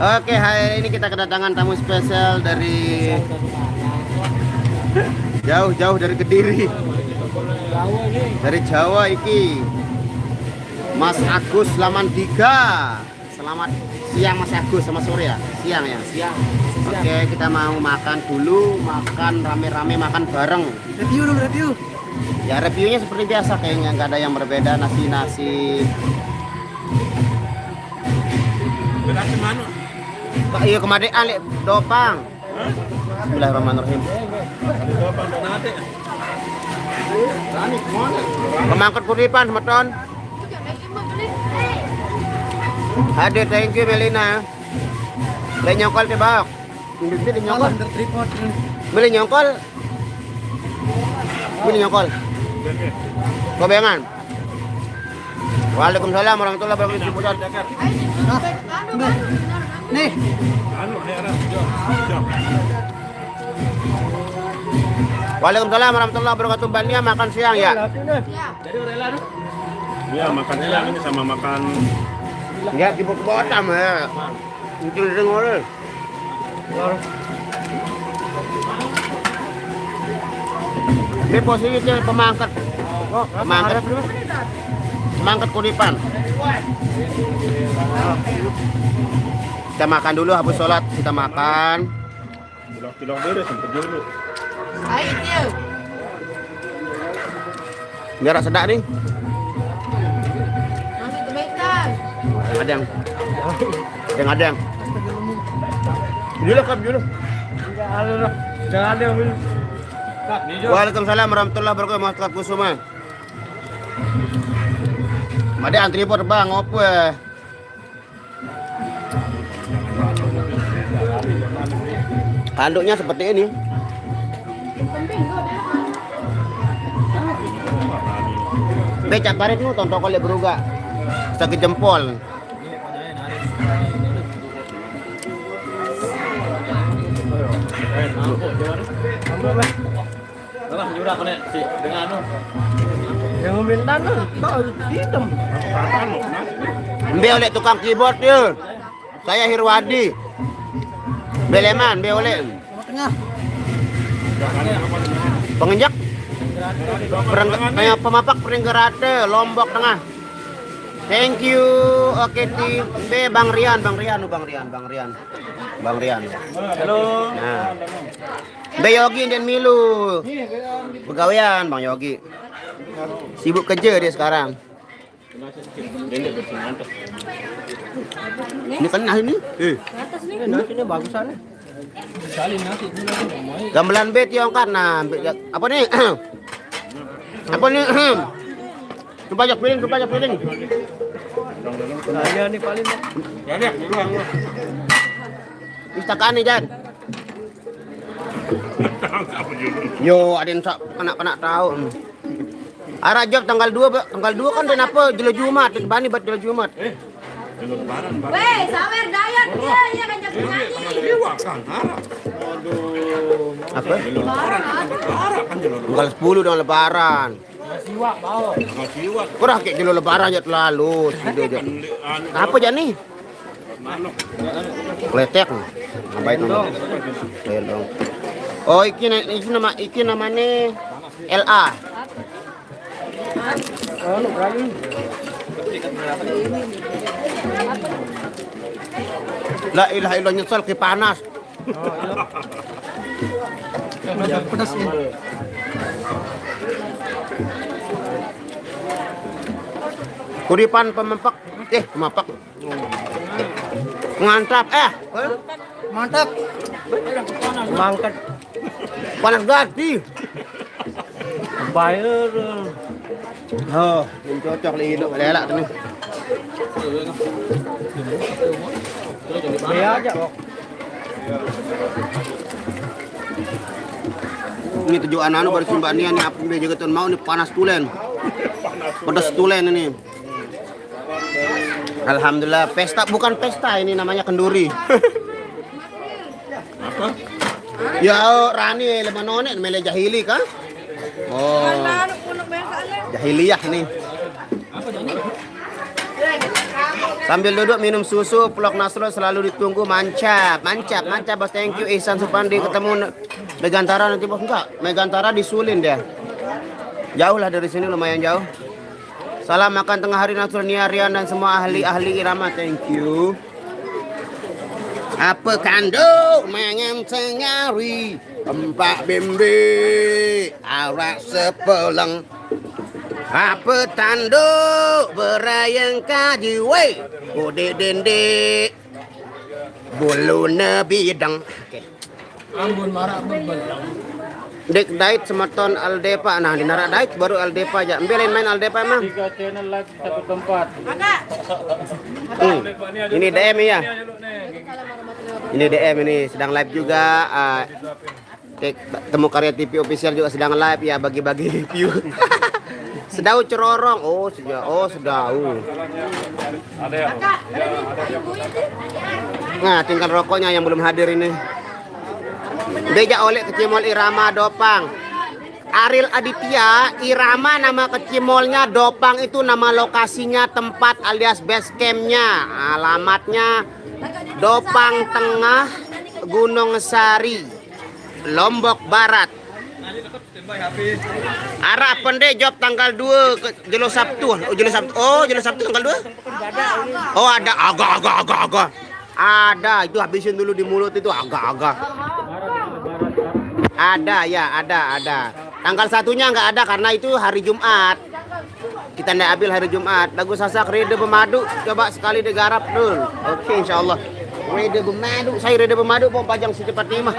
Oke, hari ini kita kedatangan tamu spesial dari jauh-jauh dari Kediri. Dari Jawa iki. Mas Agus Lamantiga. Selamat siang Mas Agus, sama sore ya? Siang ya? Siang. Oke, kita mau makan dulu, makan rame-rame, makan bareng. Review dong, review. Ya reviewnya seperti biasa kayaknya, nggak ada yang berbeda. Nasi-nasi. Berarti mana? Iya kemarin alik dopang. Bismillahirrahmanirrahim. Dopang nanti. Rani kemana? Pemangkat kuripan semeton. Hadir, thank you Melina. Beli nyongkol tebak. Beli nyongkol. Beli nyongkol. Beli nyongkol. Gobengan. Waalaikumsalam warahmatullahi wabarakatuh. Nih. Waalaikumsalam warahmatullahi wabarakatuh. Bania makan siang ya? Jadi rela tuh. Iya, makan siang ini sama makan Enggak di buku botam ya. Itu dengar. Ini posisinya pemangkat. Oh, pemangkat. Pemangkat kuripan. Kita makan dulu habis sholat, kita makan. cilok-cilok beres sempet dulu. Biar sedap nih. Ada yang dulu kap dulu. Jangan ada yang Waalaikumsalam warahmatullahi wabarakatuh. Mas Kak Kusuma. Ada antri pot bang opo ya? Handuknya seperti ini. Becak parit nu tonton kolek beruga. Sakit jempol. jurah kena si dengan anu. Yang minta tuh hitam. Mbe oleh tukang keyboard dia. Saya Hirwadi. Beleman, be oleh. Tengah. Penginjak. Kayak pemapak Pringgerate, Lombok Tengah. Thank you. Oke, tim. Be Bang Rian. Halo. Nah. Be Yogi dan Milu. Begawean Bang Yogi. Sibuk kerja dia sekarang. Ini kan ini. Nasinya bagusan. Salin nasi Gamelan bet yang karena apa nih? Apa nih? Supaya piring. Saya nih paling. Ya deh, duluan. Istakan nih Jan. Yo, ada yang anak-anak tahu. Arajak tanggal 2 kan dan apa? Jelo Jumat, bani buat jelo Jumat. Weh, sawer dayat dia ya kan jadi nyanyi. Apa? Kan jalur Tanggal 10 dong lebaran. Siwak bawa. siwak. Kurang kayak jelo lebaran aja terlalu. Sudah aja. Apa Jan nih? Kletek. Ngapain dong? Bayar dong. Oh, iki namanya LA. Oh, lu berani. La ilaha illallah nyesel ke panas. Pedas ini. Kuripan pemempak. Pemempak. Ngantap. Mantap. Mangkat. Panas gati. Bayar. Oh, yang cocok li hidup lelak tu ni. Bayar aja kok. Ini tujuan anu baru simbak ni apa dia juga tuan mau ni panas tulen. Pedas tulen ini. Alhamdulillah, pesta bukan pesta ini namanya kenduri. Apa? Ya Rani lemah nonek mele jahili kah? Oh. Jahiliyah ini. Sambil duduk minum susu, Vlog Nasrul selalu ditunggu. Mantap bos. Thank you Ihsan Supandi. Ketemu Megantara nanti bos. Enggak, Megantara di Sulin dia. Jauh lah dari sini, lumayan jauh. Salam makan tengah hari Nasrul, Nia, Rian dan semua ahli irama. Thank you. Apa kandung mangan tengari empat bimbi arak sepeleng. Apa tanduk berayang kaji we kode dende bulu nebidang. Ambon marak bebelang. Dek dait semeton Aldepa. Nah di narak dait baru Aldepa aja. Ambilin main Aldepa emang. 3 channel live satu tempat. Ini DM ya. Ini DM ini sedang live juga. Temu Karya TV official juga sedang live ya, bagi-bagi view. Sedau cerorong. Oh sedau. Nah tinggal rokoknya yang belum hadir ini. Beja oleh kecimol Irama Dopang. Ariel Aditya, Irama nama kecimolnya, Dopang itu nama lokasinya, tempat alias base campnya. Alamatnya Dopang Tengah, Gunung Sari, Lombok Barat. Arah pendek job tanggal 2 ke Jelo Sabtu. Jelo Sabtu tanggal 2. Oh ada agak. Ada, itu habisin dulu di mulut itu agak. Ada. Tanggal 1-nya nggak ada karena itu hari Jumat. Kita ndak ambil hari Jumat. Lagu Sasak Rede Pemadu coba sekali digarap dulu. Oke insyaallah. Rede Pemadu, saya Rede Pemadu mau pajang secepat 5.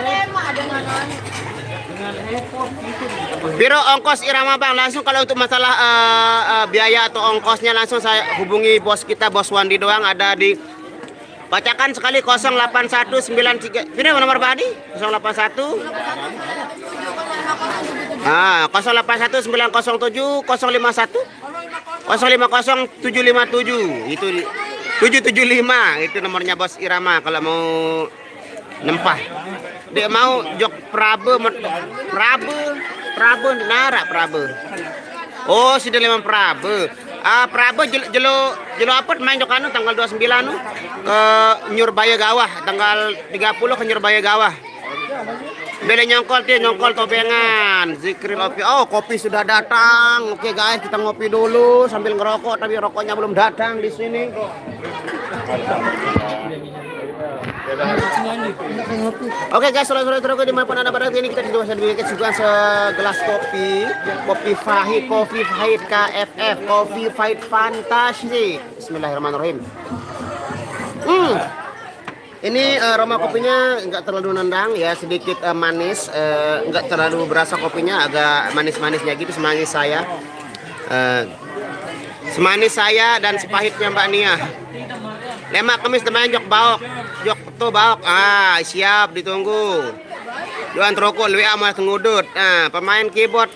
Biro ongkos Irama Bang, langsung kalau untuk masalah biaya atau ongkosnya langsung saya hubungi bos kita, Bos Wandi doang, ada di bacakan sekali 08193. Ini nomor Badi 081 081 907 051 050757 itu 775 itu nomornya Bos Irama kalau mau nempah. Dia mau jok Prabe narak Prabe. Oh sudah 5 Prabe. Prabe jelo apa main jok anu tanggal 29 ke Nyurbaya Gawah, tanggal 30 ke Nyurbaya Gawah. Beli nyongkol tobengan. Zikril kopi. Oh, kopi sudah datang. Oke guys, kita ngopi dulu sambil ngerokok, tapi rokoknya belum datang di sini. Oke guys, saudara-saudara dimanapun anda berada, ini kita diberikan segelas kopi Fahid, kopi Fahid KFF, kopi Fahid Fantastic. Bismillahirrahmanirrahim. Ini aroma kopinya enggak terlalu nendang ya, sedikit manis, enggak terlalu berasa kopinya, agak manis-manisnya gitu, semanis saya dan sepahitnya Mbak Nia. Lemak kemis teman jok baok. Siap ditunggu. Juan rokok WA mas ngudut. Pemain keyboard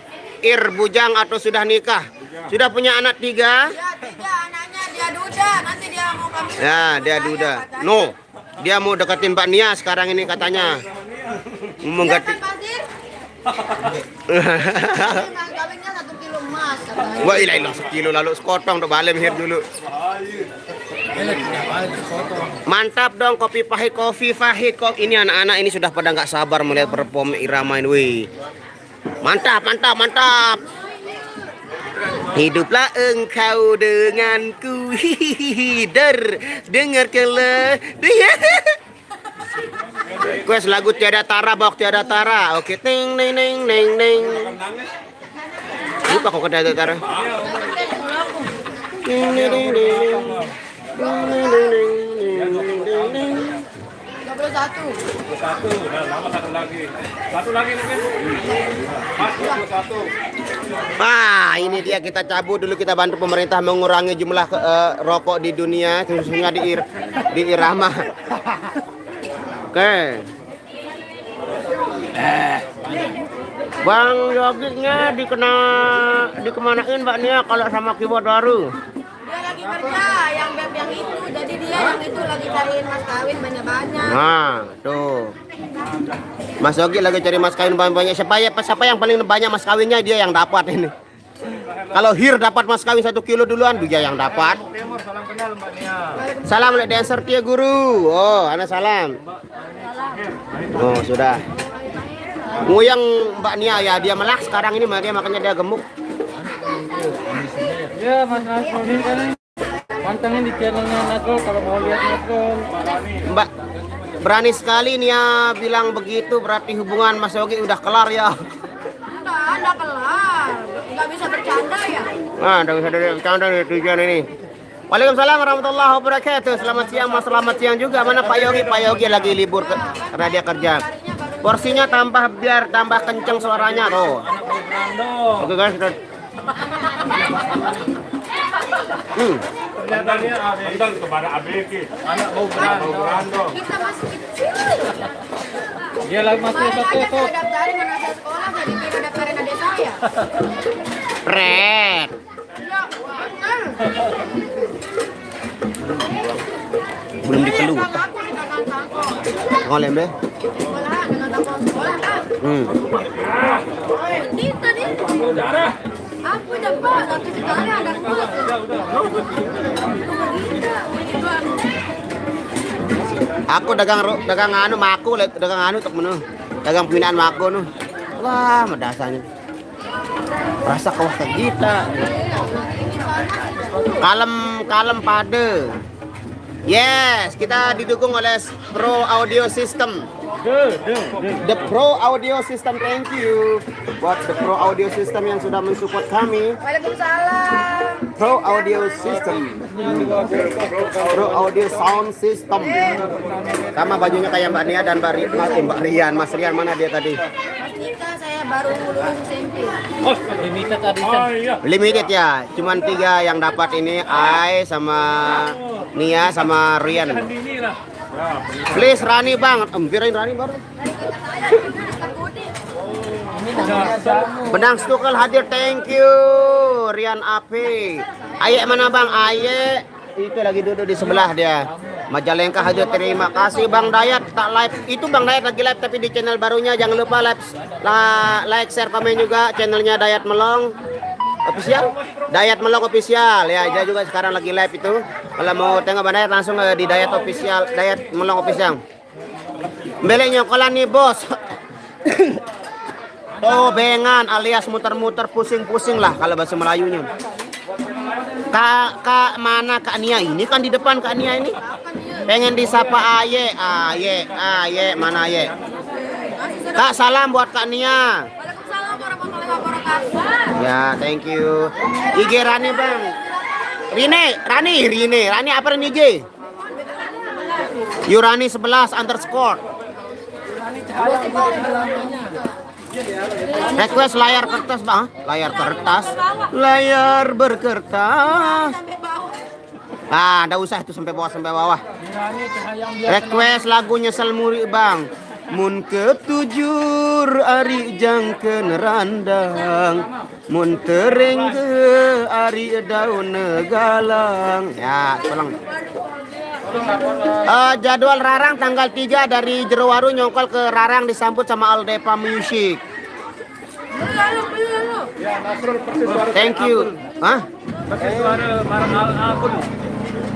Bujang atau sudah nikah? Sudah punya anak 3? Ya, 3 anaknya, dia duda. Nanti dia mau kami. Ya, dia duda. No. Dia mau deketin Mbak Nia sekarang ini katanya. Mengganti. Kawinnya 1 kilo emas. Wah ilah 1 kilo lalu sekotong untuk balem hir dulu. Mantap dong kopi Fahid, kopi Fahid. Ini anak-anak ini sudah pada nggak sabar melihat perform Irama ini. Wih. Mantap. Hiduplah engkau denganku, dengarkanlah. Kues lagu tiada tara, bok tiada tara. Oke, ting neng neng neng neng. Lupa kok tiada tara. Ting neng neng neng. 21. Satu lagi mungkin. Mas 21. Ini dia, kita cabut dulu, kita bantu pemerintah mengurangi jumlah rokok di dunia, khususnya di Irama. Oke. Bang Yogiknya dikemanain Mbak Nia kalau sama keyboard baru? Dia lagi kerja yang beb yang itu, jadi dia yang itu lagi cariin mas kawin banyak-banyak. Nah, tuh. Mas Yogi lagi cari mas kawin banyak-banyak. Siapa yang paling banyak mas kawinnya, dia yang dapat ini. Kalau Hir dapat mas kawin 1 kilo duluan, dia yang dapat. Timur, salam kenal Mbak Nia. Salam oleh dancer Tia Guru. Oh, ana salam. Oh, sudah. Yang Mbak Nia ya, dia melak sekarang ini makanya dia gemuk. Ya Mas Nasrul ini kan pantengin di channelnya Nasrul kalau mau lihat Nasrul. Mbak berani sekali Nia bilang begitu, berarti hubungan Mas Yogi udah kelar ya. Anda kelar, nggak bisa bercanda ya. Nah, udah bisa dari bercanda nih tujuan ini. Waalaikumsalam warahmatullahi wabarakatuh. Selamat siang Mas, selamat siang juga. Mana Pak Yogi? Pak Yogi lagi libur karena dia kerja. Porsinya tambah biar tambah kenceng suaranya tuh. Oke guys, kita Ternyata dia ada kepada ABK. Anak mau berando. Kita masih kecil. Dia lagi masih Kemarin satu aja itu. saya daftarin mana saya sekolah, saya dikira daftarin adik saya. Red. Ya, bener. Belum dikeluh. Kakak aku di kakak tangko. Ngolem deh. Sekolah dengan tangko sekolah kan. Kita nih. Aku dapat satu sekali ada kuat. Aku dagang anu maku, dagang anu tuk menu. Dagang pembinaan maku nu. Wah, medasanya. Rasa kawah ke kita. Kalem pade. Yes, kita didukung oleh Pro Audio System. The Pro Audio System, thank you buat the Pro Audio System yang sudah mensupport kami. Waalaikumsalam. Pro Audio System, Pro Audio Sound System. Sama bajunya kayak Mbak Nia dan Mbak Rian. Mas Rian mana dia tadi? Mas Nita saya baru lulus SMP. Limited tadi Oh iya. Limited ya, cuman 3 yang dapat ini, Ai sama Nia sama Rian. Ini lah. Please Rani bang, empirain Rani baru. Benang Stukel hadir, thank you Rian Api. Ayek mana bang? Ayek itu lagi duduk di sebelah dia. Majalengka hadir, terima kasih Bang Dayat. Tak live itu Bang Dayat lagi live tapi di channel barunya. Jangan lupa like, share, komen juga channelnya Dayat Melong official. Dayat Melong official ya, dia juga sekarang lagi live itu. Kalau mau tengok Bang Dayat langsung di Dayat official, Dayat Melong official. Belenya kolan nih bos. Tobengan alias muter-muter, pusing-pusing lah kalau bahasa Melayunya. Kak mana Kak Nia ini kan di depan Kak Nia ini. Pengen disapa Aye, mana Aye? Kak salam buat Kak Nia. Waalaikumsalam warahmatullahi wabarakatuh. Ya, thank you. IG Rani bang. Rani apa Rani IG? Yurani 11 underscore. Request layar kertas bang, layar berkertas. Ah, ndak usah itu sampai bawah. Request lagu Nyesel Muri bang. Mun ketujur ari jangkeun randang, mun tereng ke ari daun galang. Ya, tolong. Jadwal Rarang tanggal 3 dari Jerowaru nyongkol ke Rarang disambut sama Aldepa Music. Thank you. Hah?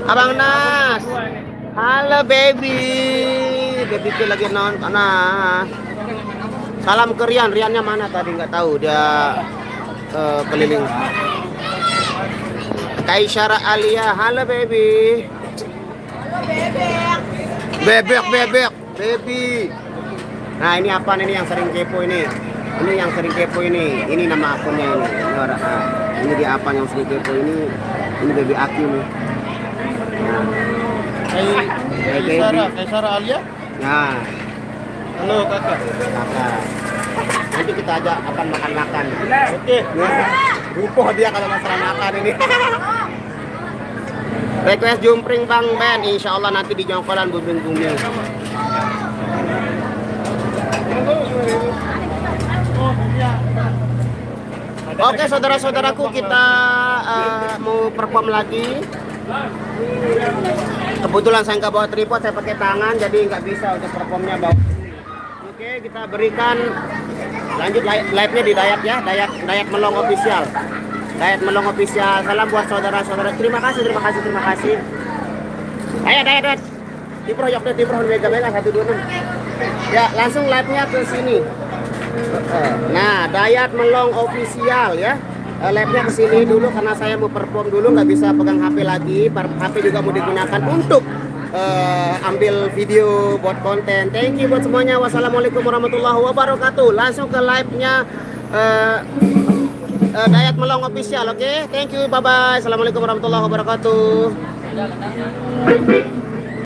Abang Nas. Halo baby. Baby itu lagi nonton. Nah. Salam ke Rian. Riannya mana tadi nggak tahu, dia keliling. Kaisyara Alia. Halo baby. Bebek, baby. Nah ini apa ini yang sering kepo ini? Ini yang sering kepo ini. Ini nama akunnya ini. Ini dia apa yang sering kepo ini? Ini baby Aki nih. Kaisara Alia. Nah, Halo kakak. nanti kita ajak akan makan. Oke. Rupoh dia kalau masalah makan ini. Request jumpring Bang Ben, insya Allah nanti di jongkolan bumi. Oke saudara-saudaraku, kita mau perform lagi. Kebetulan saya nggak bawa tripod, saya pakai tangan, jadi nggak bisa untuk performnya bawa. Oke, kita berikan lanjut live-nya di Dayat ya, Dayat Melong official. Dayat Melong Official. Salam buat saudara-saudara. Terima kasih, terima kasih, terima kasih. Ayo, Dayat. Tipro yok deh, Tipro mega 126. Ya, langsung live-nya ke sini. Nah, Dayat Melong Official ya. Live-nya ke sini dulu karena saya mau perform dulu, nggak bisa pegang HP lagi. HP juga mau digunakan untuk ambil video buat konten. Thank you buat semuanya. Wassalamualaikum warahmatullahi wabarakatuh. Langsung ke live-nya Dayat Melong Official, oke? Thank you, bye bye. Assalamualaikum warahmatullahi wabarakatuh.